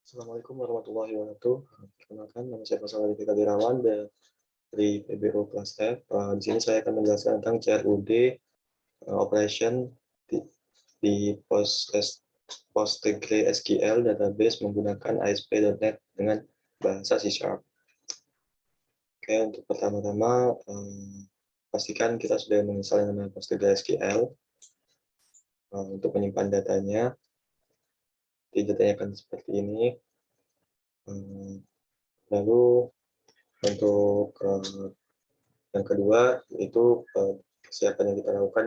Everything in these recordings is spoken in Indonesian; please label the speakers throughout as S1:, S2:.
S1: Assalamualaikum warahmatullahi wabarakatuh. Perkenalkan, nama saya Faisal Aditya Kadirawan dari PBO kelas F. Di sini saya akan menjelaskan tentang CRUD operation di PostgreSQL database menggunakan ASP.NET dengan bahasa C#. Oke, untuk pertama-tama pastikan kita sudah menginstal yang namanya PostgreSQL. Untuk menyimpan datanya, datanya akan seperti ini. Lalu untuk yang kedua yaitu persiapan yang kita lakukan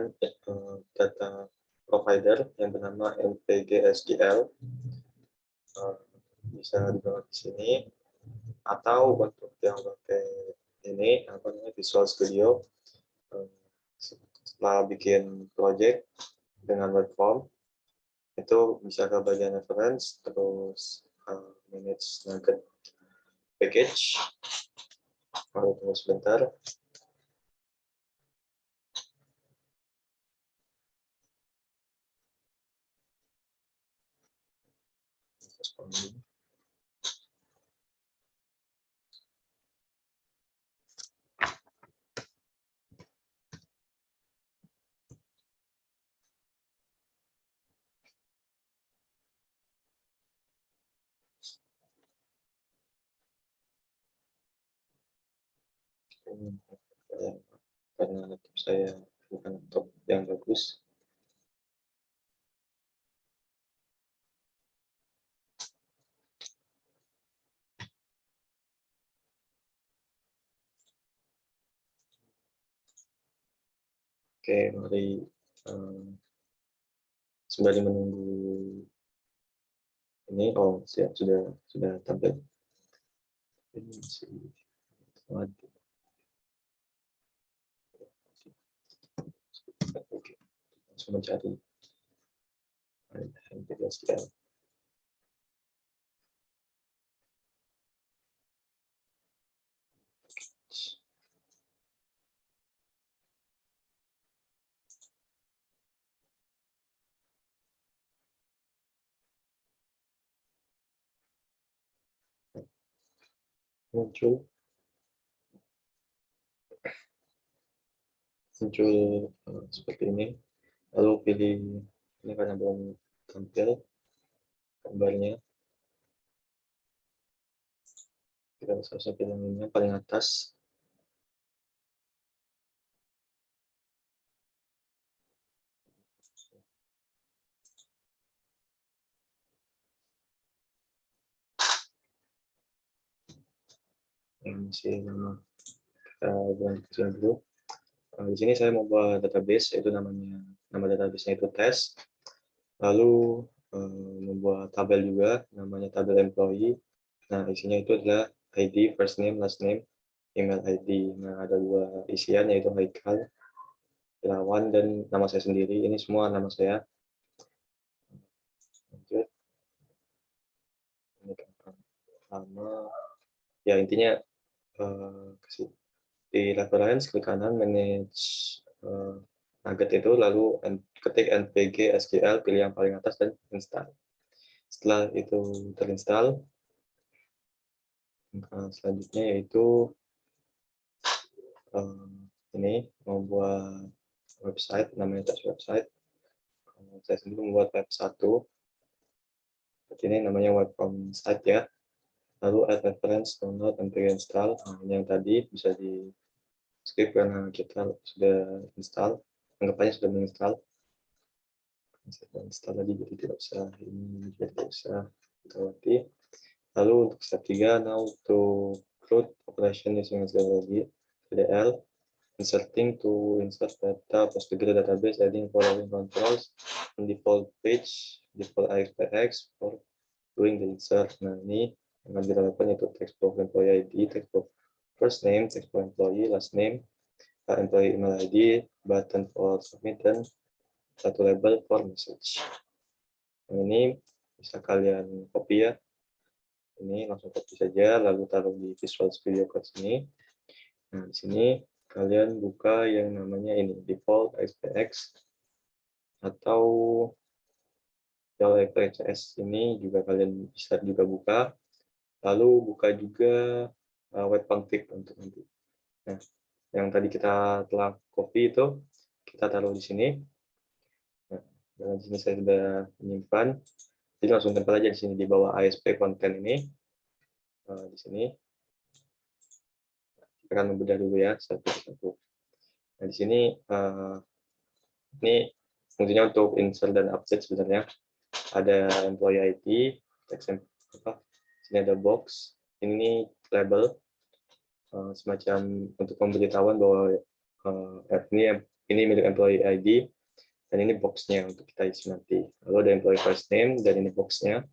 S1: data provider yang bernama npgsql, bisa dibawa di sini, atau untuk yang pakai ini apa namanya Visual Studio, setelah bikin project dengan web form itu bisa ke bagian reference, terus manage nugget package. Tunggu sebentar. Karena laptop saya bukan laptop yang bagus. Oke, mari sembari menunggu ini. Oh, siap, sudah tampil. Ini masih mati. Oke, langsung mencari npgsql. Muncul seperti ini. Lalu pilih ini karena belum tampil gambarnya. Kita bisa pilih ini paling atas. Yang masih lama. Kita lanjutkan dulu. Di sini saya mau buat database, yaitu nama database-nya itu test. Lalu membuat tabel juga, namanya tabel employee. Nah, isinya itu adalah ID, first name, last name, email ID. Nah, ada dua isian, yaitu Haikal, Irawan, dan nama saya sendiri. Ini semua nama saya. Lanjut. Ini nama. Ya, intinya di reference, klik kanan, manage nugget itu, lalu ketik npg sql, pilih yang paling atas, dan install. Setelah itu terinstall, selanjutnya yaitu ini membuat website, namanya test website. Saya sendiri membuat web 1, seperti ini namanya web from site ya. Lalu add reference, download, dan install. Ini yang tadi bisa di skip karena kita sudah install, anggapannya sudah menginstal. Saya install tadi, jadi tidak usah ini, jadi tidak usah lewati. Lalu untuk step 3, now to code operation using SQL DL, inserting to insert data Postgre database, adding following controls on default page, default ASPX for doing the insert. Nah, ini yang akan dilakukan yaitu text box employee ID, text box first name, text box employee, last name, employee email ID, button for submit, dan satu label for message. Nah, ini bisa kalian copy ya. Ini langsung copy saja, lalu taruh di Visual Studio Code sini. Nah, di sini kalian buka yang namanya ini, default ASPX, atau PLFCS ini juga kalian bisa juga buka. Lalu buka juga web config untuk nanti. Nah, yang tadi kita telah copy itu kita taruh di sini. Nah, dan di sini saya sudah menyimpan. Jadi langsung tempel aja di sini di bawah ASP konten ini. Di sini kita akan membedah dulu ya satu-satu. Nah, di sini ini fungsinya untuk insert dan update sebenarnya. Ada employee ID, text apa? Sini ada box. Ini label semacam untuk pemberitahuan bahwa ini milik employee ID dan ini boxnya untuk kita isi nanti. Lalu ada employee first name dan ini boxnya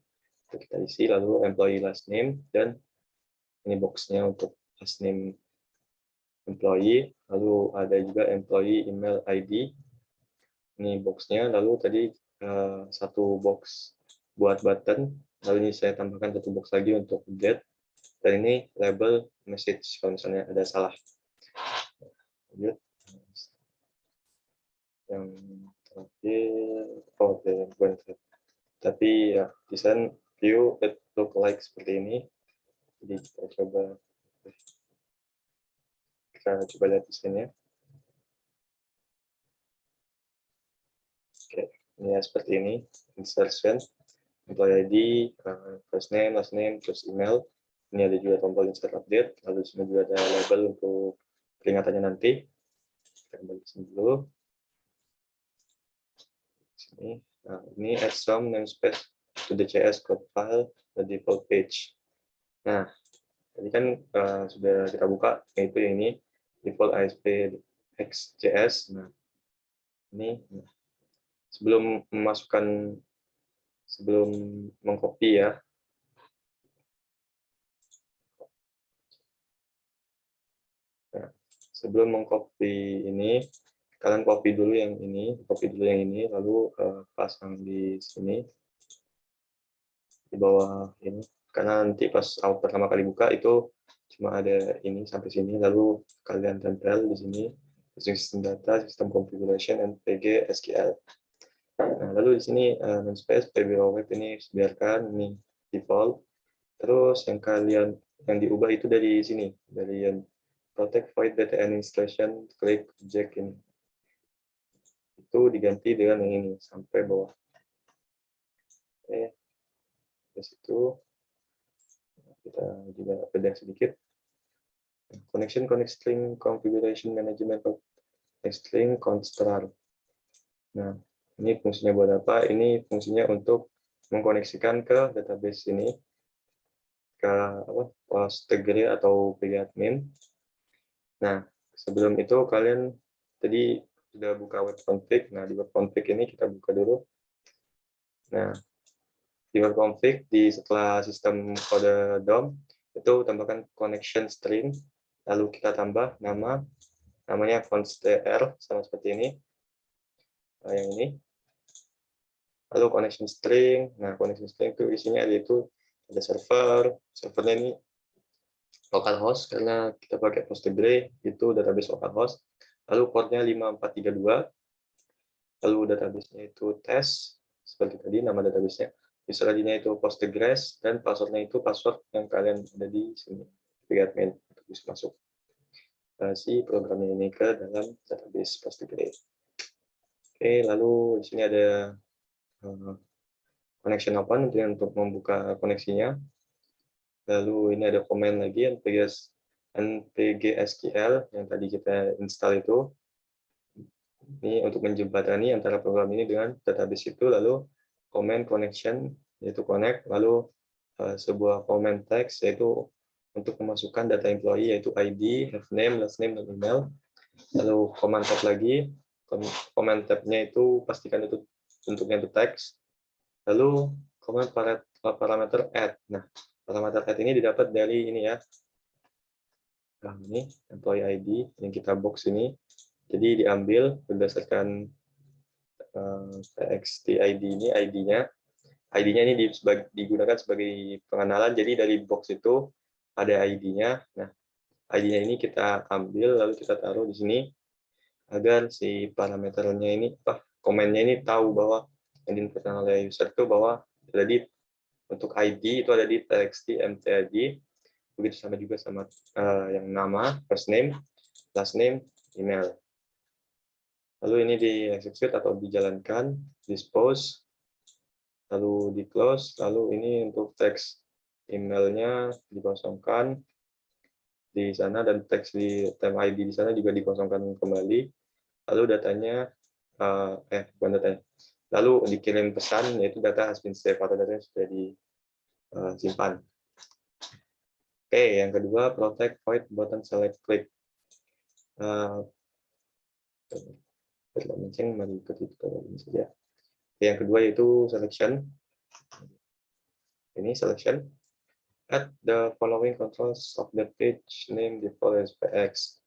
S1: untuk kita isi. Lalu employee last name dan ini boxnya untuk last name employee. Lalu ada juga employee email ID. Ini boxnya. Lalu tadi satu box buat button. Lalu ini saya tambahkan satu box lagi untuk get. Dan ini label message kalau misalnya ada salah. Lanjut. Yang terakhir, bukan. Tapi ya desain view it look like seperti ini. Jadi kita coba lihat desainnya. Oke, ini ya seperti ini. Insertion, employee ID, first name, last name, terus email. Ini ada juga tombol insert update. Lalu di sini juga ada label untuk peringatannya nanti. Kita kembali ke sini dulu. Sini. Nah, ini add some namespace to the JS code file, the default page. Nah, tadi kan sudah kita buka, yaitu ini default ASP XJS. Nah, ini sebelum mengcopy ya. Nah, sebelum mengcopy ini, kalian copy dulu yang ini, lalu pasang di sini di bawah ini. Karena nanti pas pertama kali buka itu cuma ada ini sampai sini, lalu kalian tempel di sini sistem data, sistem configuration, NPG, SQL. Nah, lalu di sini namespace PBO web ini biarkan ini default. Terus yang diubah itu dari sini, dari yang protect void data administration, klik object ini. Itu diganti dengan yang ini sampai bawah. Oke. Di situ kita juga bedah sedikit. Connection connect string configuration management of string constr. Nah, ini fungsinya buat apa? Ini fungsinya untuk mengkoneksikan ke database ini, ke Postgre atau PGAdmin. Nah, sebelum itu kalian tadi sudah buka web config. Nah, di web config ini kita buka dulu. Nah, di web config setelah sistem kode DOM itu tambahkan connection string, lalu kita tambah namanya constr sama seperti ini. Nah, yang ini. Lalu connection string. Nah, connection string itu isinya yaitu ada servernya ini localhost karena kita pakai Postgre itu database localhost. Lalu portnya 5432. Lalu database-nya itu test seperti tadi nama database-nya. User ID-nya itu Postgres dan password-nya itu password yang kalian ada di sini. Admin untuk bisa masuk si program ini ke dalam database Postgre. Oke, lalu di sini ada connection open untuk membuka koneksinya. Lalu ini ada komen lagi NPG SQL yang tadi kita install itu. Ini untuk menjembatani antara program ini dengan database itu. Lalu comment connection yaitu connect. Lalu sebuah comment text yaitu untuk memasukkan data employee yaitu ID, have name, last name, dan email. Lalu comment tab lagi. Comment tab-nya itu pastikan itu bentuknya itu text. Lalu comment parameter add. Nah, parameter add ini didapat dari ini ya. Nah, ini employee ID yang kita box ini. Jadi diambil berdasarkan txt ID ini ID-nya. ID-nya ini digunakan sebagai pengenalan. Jadi dari box itu ada ID-nya. Nah, ID-nya ini kita ambil lalu kita taruh di sini agar si parameternya ini komennya ini tahu bahwa yang diinputkan oleh user itu bahwa ada di untuk ID itu ada di txt mtid, begitu sama juga sama yang nama, first name, last name, email. Lalu ini di execute atau dijalankan, dispose, lalu di close, lalu ini untuk teks emailnya dikosongkan di sana dan teks di time ID di sana juga dikosongkan kembali. Lalu datanya bukan datanya. Lalu dikirim pesan yaitu data has been saved atau datanya sudah disimpan. Oke, yang kedua protect void button select click. Mari ikut itu saja. Yang kedua yaitu selection. Ini selection. Add the following controls of the page name default as PX.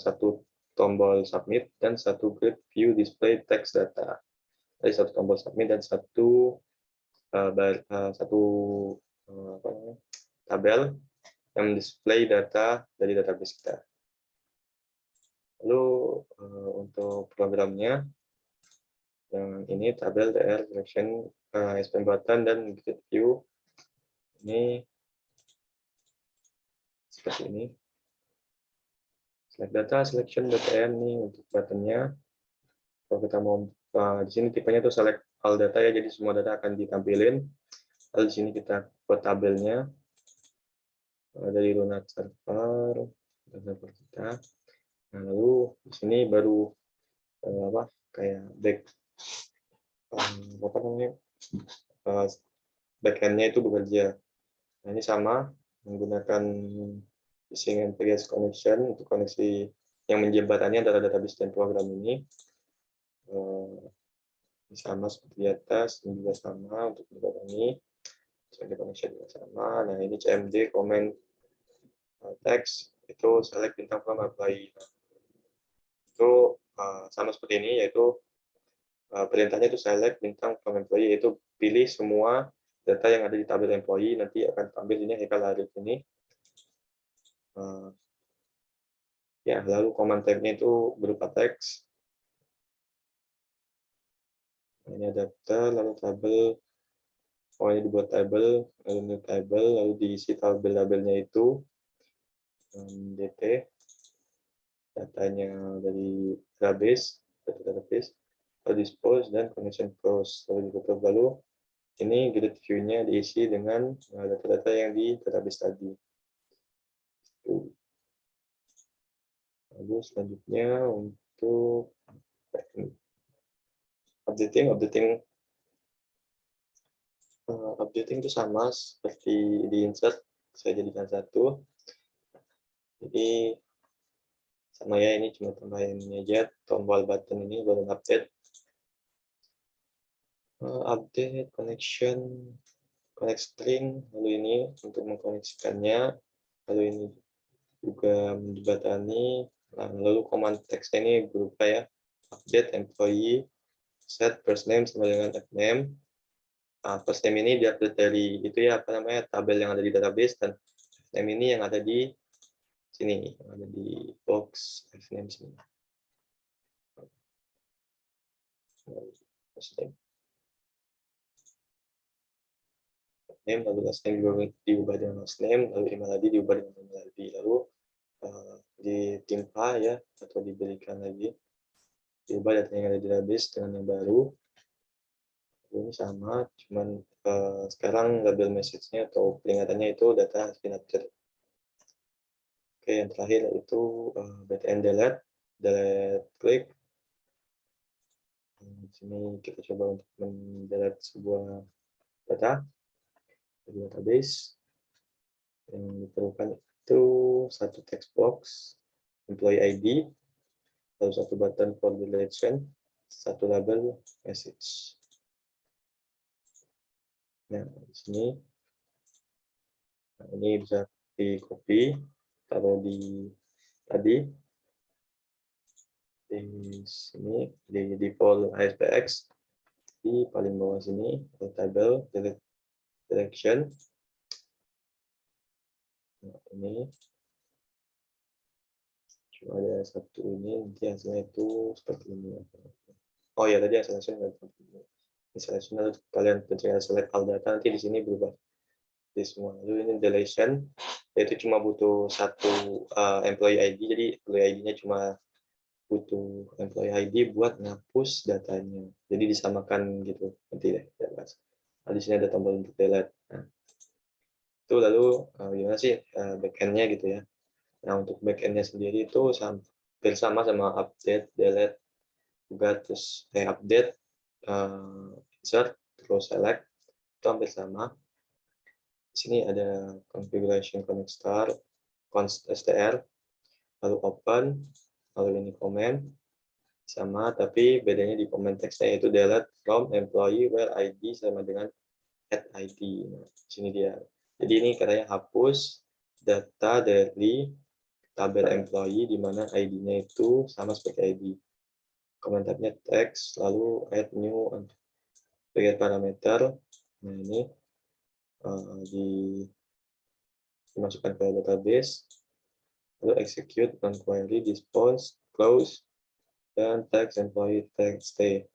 S1: Satu tombol submit dan satu grid view display text data. Jadi satu tombol submit dan satu tabel yang display data dari database kita. Lalu untuk programnya yang ini tabel DR selection expand button dan grid view ini seperti ini. Select data selection.m ini untuk buttonnya. Kalau kita mau di sini tipenya tuh select all data ya, jadi semua data akan ditampilin. Lalu di sini kita buat tabelnya dari Lunat server kita. Nah, lalu di sini baru kayak backend-nya itu bekerja. Nah, ini sama menggunakan using NPS connection untuk koneksi yang menjembatani antara database dan program ini. Sama seperti di atas, ini juga sama untuk menjembatani. CMD connection juga sama. Nah, ini CMD comment text itu select bintang from apply. Itu sama seperti ini, yaitu perintahnya itu select bintang from employee, yaitu pilih semua data yang ada di tabel employee, nanti akan tampil ini Haikal Arif ini. Ya, lalu command type-nya itu berupa teks. Ini ada daftar, lalu tabel, ini dibuat tabel, lalu new tabel, lalu diisi tabel-tabelnya itu DT, datanya dari database, lalu dispose dan connection close, lalu ditutup. Lalu ini grid view-nya diisi dengan data-data yang di database tadi. Lalu selanjutnya untuk updating itu sama seperti di insert, saya jadikan satu. Jadi sama ya, ini cuma tambahin aja tombol button ini baru update. Update connection connect string, lalu ini untuk mengkoneksikannya, lalu ini juga menjembatani. Nah, lalu command text ini berupa ya update employee set first name sama dengan name. Nah, first name ini diupdate dari itu ya tabel yang ada di database, dan name ini yang ada di sini, yang ada di box name sini. First name, lalu last name diubah dengan last name, lalu email ID diubah dengan email ID, lalu ditimpa ya atau diberikan lagi, diubah data yang ada di database dengan yang baru. Ini sama, cuman sekarang label message-nya atau peringatannya itu data has been updated. Oke, yang terakhir itu btn delete click. Di sini kita coba untuk mendelete sebuah data dari database. Yang diperlukan itu satu text box, employee ID, lalu satu button for deletion, satu label message. Nah, di sini, ini bisa di copy, taruh di tadi di sini di default ASPX di paling bawah sini, table selection. Nah, ini cuma ada satu ini, nanti hasilnya itu seperti ini. Oh ya, tadi selection. installation, lalu kalian pencet select all data, nanti di sini berubah di semua. Lalu ini deletion, yaitu cuma butuh satu employee ID, jadi employee ID-nya cuma butuh employee ID buat ngapus datanya. Jadi disamakan gitu, nanti deh. Nah, di sini ada tombol untuk delete. Nah, itu lalu gimana sih backend-nya gitu ya. Nah, untuk backend-nya sendiri itu hampir sama update, delete, juga terus update, insert, terus select, itu hampir sama. Di sini ada configuration connect star, const str, lalu open, lalu ini comment, sama, tapi bedanya di comment text-nya yaitu delete from employee where ID sama dengan add ID. Nah, di sini dia. Jadi ini katanya hapus data dari tabel employee di mana ID-nya itu sama seperti ID. Komentarnya text, lalu add new bagian parameter. Nah, ini dimasukkan ke database, lalu execute non-query, dispose, close, dan text employee text stay.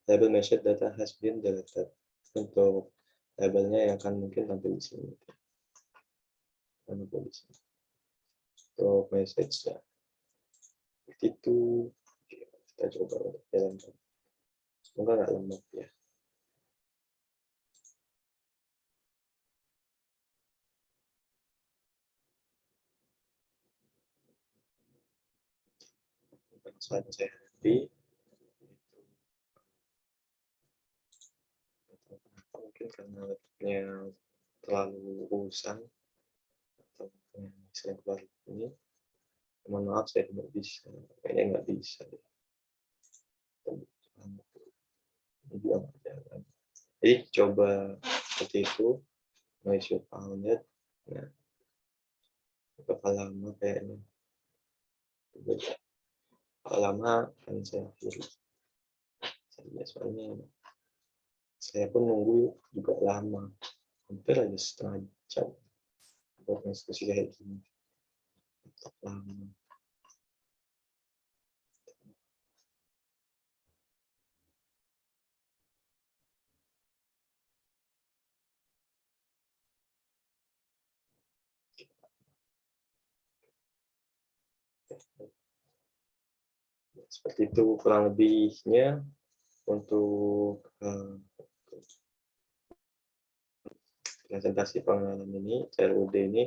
S1: Label message data has been deleted. Untuk labelnya yang akan mungkin tampil di sini. Untuk message ya. Itu kita coba untuk jalankan. Semoga nggak lemot ya. Saat saya happy, mungkin karena laptopnya terlalu usang atau sering keluar ini, mohon maaf saya tidak bisa, kayaknya nggak bisa deh. Ini juga nggak jalan. Jadi coba seperti itu, noise you found it. Nah, bakal lama kayaknya. Kalau lama kan saya akhiri. Soalnya saya pun nunggu juga lama, hampir aja setengah jam buat diskusi kayak gini. Tetap lama. Seperti itu kurang lebihnya untuk presentasi pengalaman ini, CLUD ini.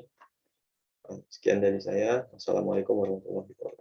S1: Sekian dari saya. Wassalamualaikum warahmatullahi wabarakatuh.